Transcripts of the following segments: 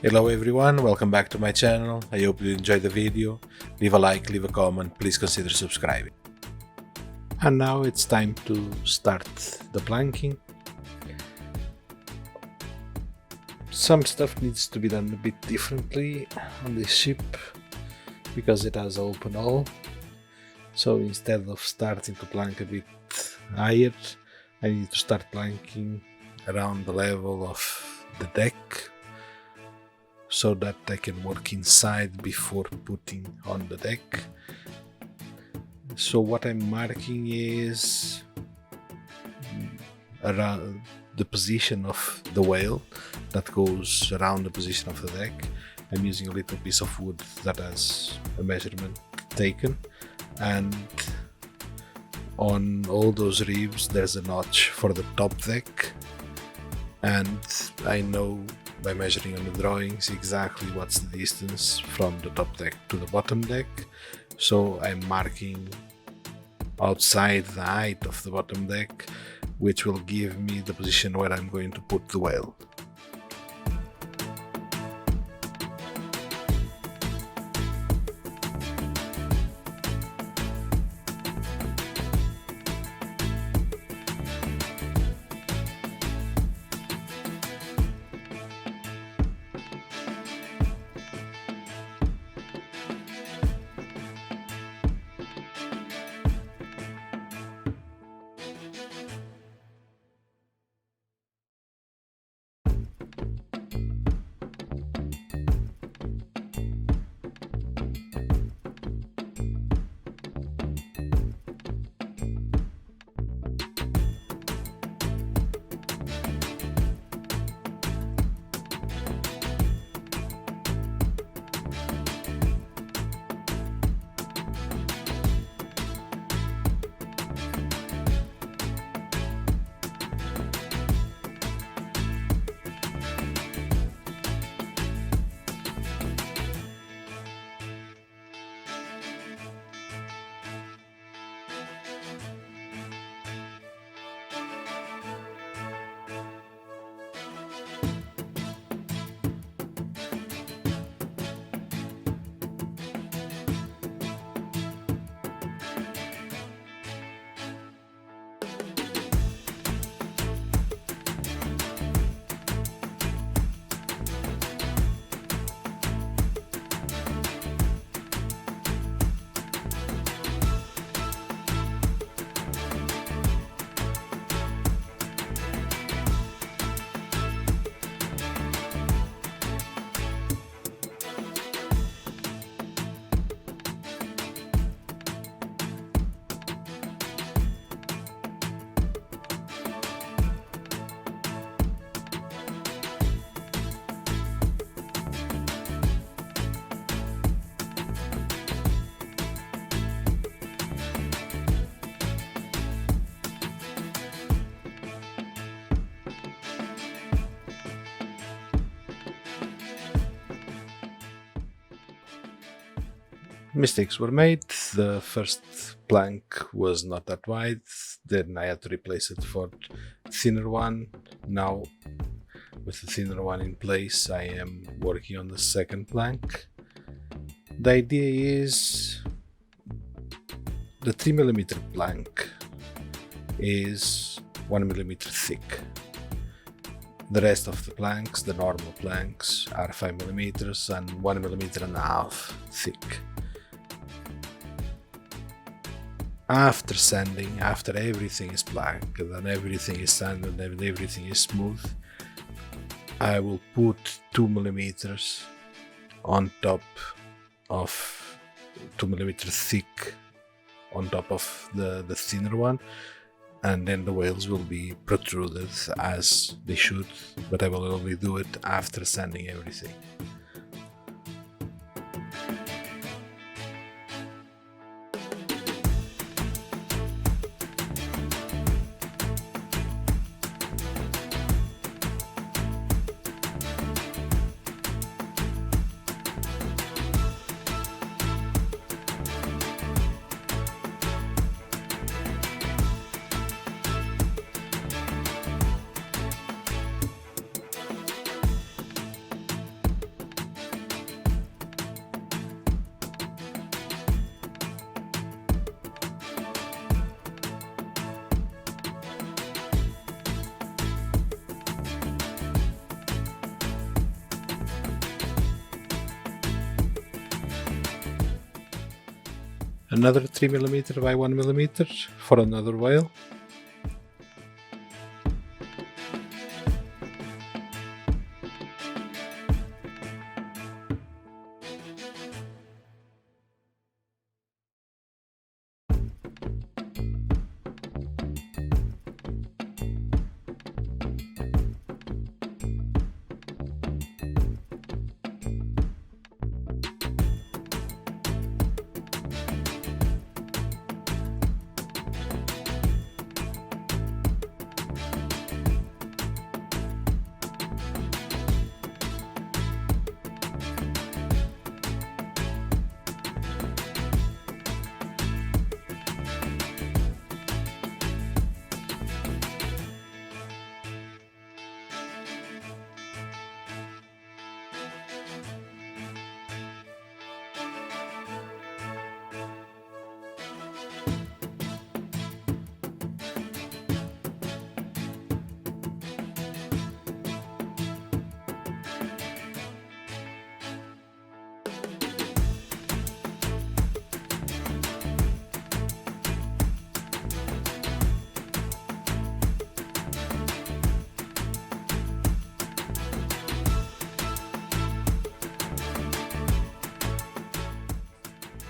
Hello everyone, welcome back to my channel. I hope you enjoyed the video. Leave a like, leave a comment, please consider subscribing. And now it's time to start the planking. Some stuff needs to be done a bit differently on this ship because it has an open hull. So instead of starting to plank a bit higher, I need to start planking around the level of the deck, so that I can work inside before putting on the deck. So what I'm marking is around the position of the whale that goes around the position of the deck. I'm using a little piece of wood that has a measurement taken, and on all those ribs there's a notch for the top deck, and I know by measuring on the drawings exactly what's the distance from the top deck to the bottom deck. So I'm marking outside the height of the bottom deck, which will give me the position where I'm going to put the whale. Mistakes were made. The first plank was not that wide, then I had to replace it for a thinner one. Now, with the thinner one in place, I am working on the second plank. The idea is the 3mm plank is 1mm thick. The rest of the planks, the normal planks, are 5mm and 1.5mm thick. After sanding, after everything is black and everything is sanded and everything is smooth, I will put 2mm on top of 2mm thick on top of the thinner one, and then the whales will be protruded as they should, but I will only do it after sanding everything. another 3mm by 1mm for another whale.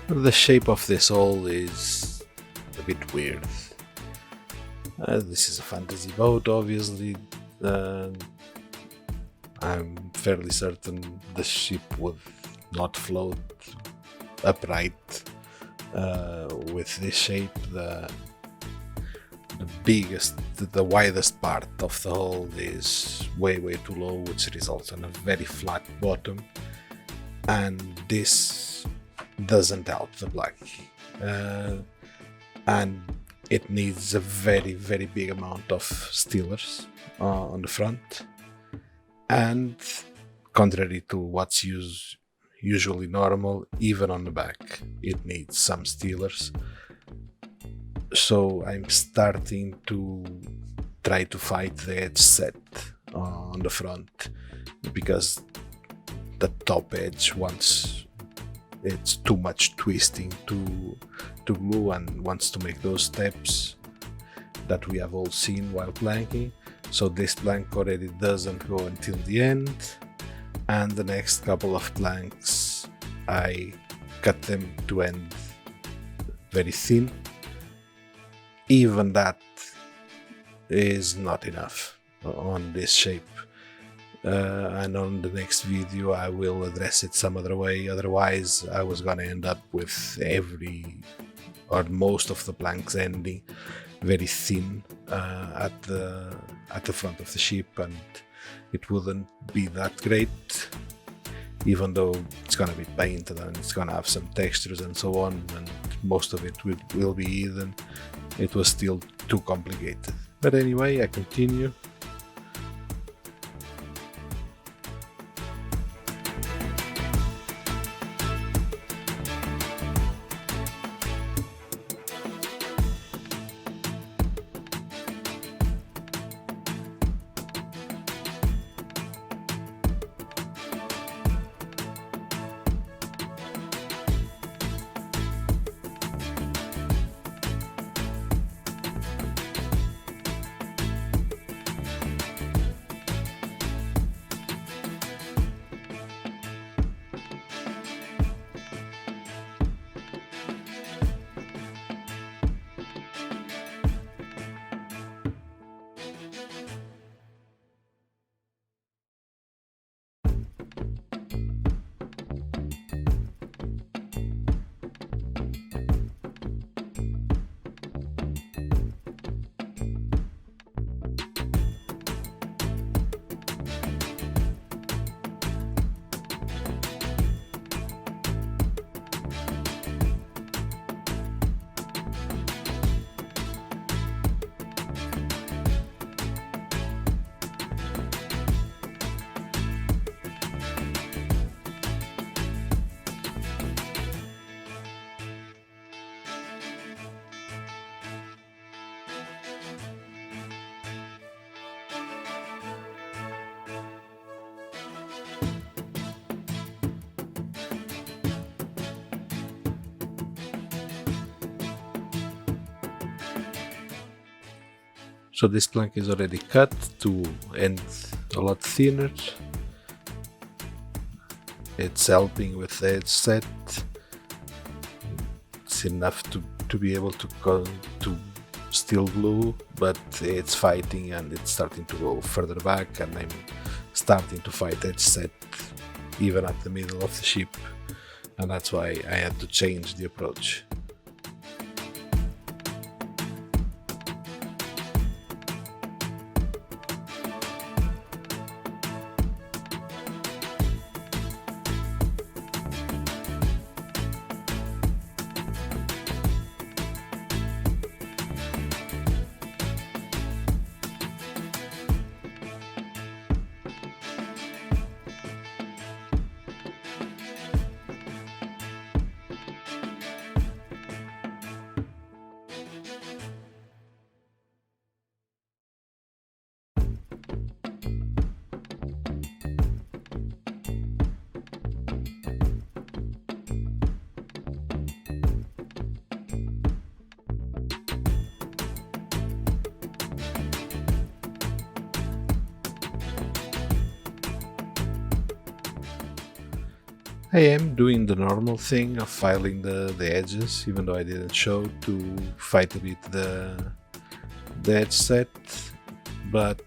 The shape of this hole is a bit weird. This is a fantasy boat, obviously. I'm fairly certain the ship would not float upright with this shape. The widest part of the hull is way too low, which results in a very flat bottom, and this doesn't help the black, and it needs a very big amount of stealers on the front, and contrary to what's usually normal, even on the back it needs some stealers. So I'm starting to try to fight the edge set on the front, because the top edge, once it's too much twisting to glue and wants to make those steps that we have all seen while planking. So this plank already doesn't go until the end, and the next couple of planks I cut them to end very thin. Even that is not enough on this shape, and on the next video I will address it some other way. Otherwise I was gonna end up with every or most of the planks ending very thin at the front of the ship, and it wouldn't be that great, even though it's gonna be painted and it's gonna have some textures and so on, and most of it will be hidden. It was still too complicated. But anyway, I continue. So this plank is already cut to end a lot thinner. It's helping with the edge set. It's enough to be able to still glue, but it's fighting and it's starting to go further back, and I'm starting to fight edge set even at the middle of the ship, and that's why I had to change the approach. I am doing the normal thing of filing the edges, even though I didn't show, to fight a bit the edge set, but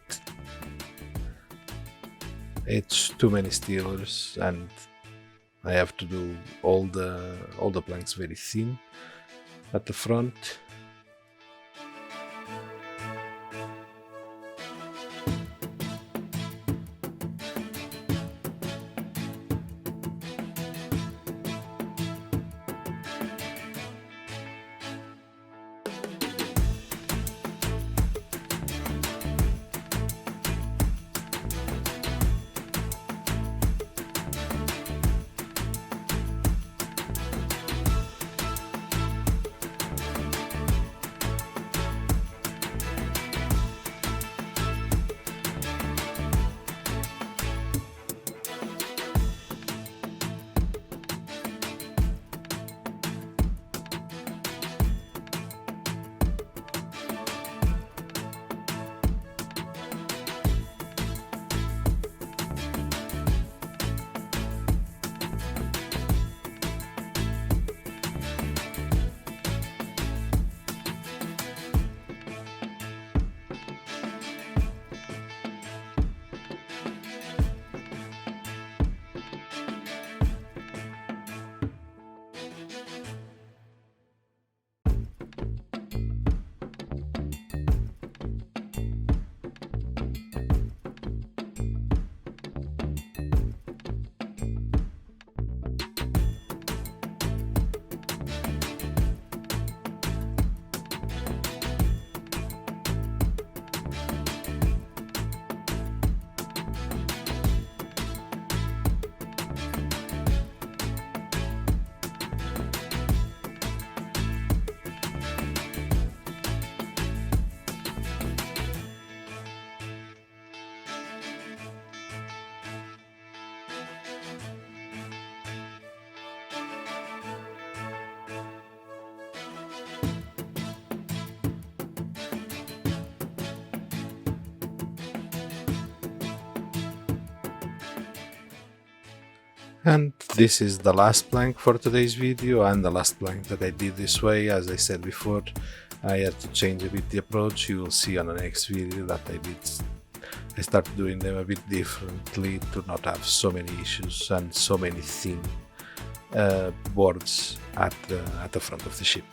it's too many stealers and I have to do all the planks very thin at the front. And this is the last plank for today's video, and the last plank that I did this way. As I said before, I had to change a bit the approach. You will see on the next video that I started doing them a bit differently to not have so many issues and so many thin boards at the front of the ship.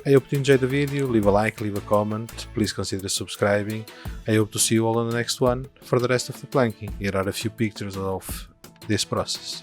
I hope you enjoyed the video. Leave a like, leave a comment, please consider subscribing. I hope to see you all on the next one. For the rest of the planking, here are a few pictures of this process.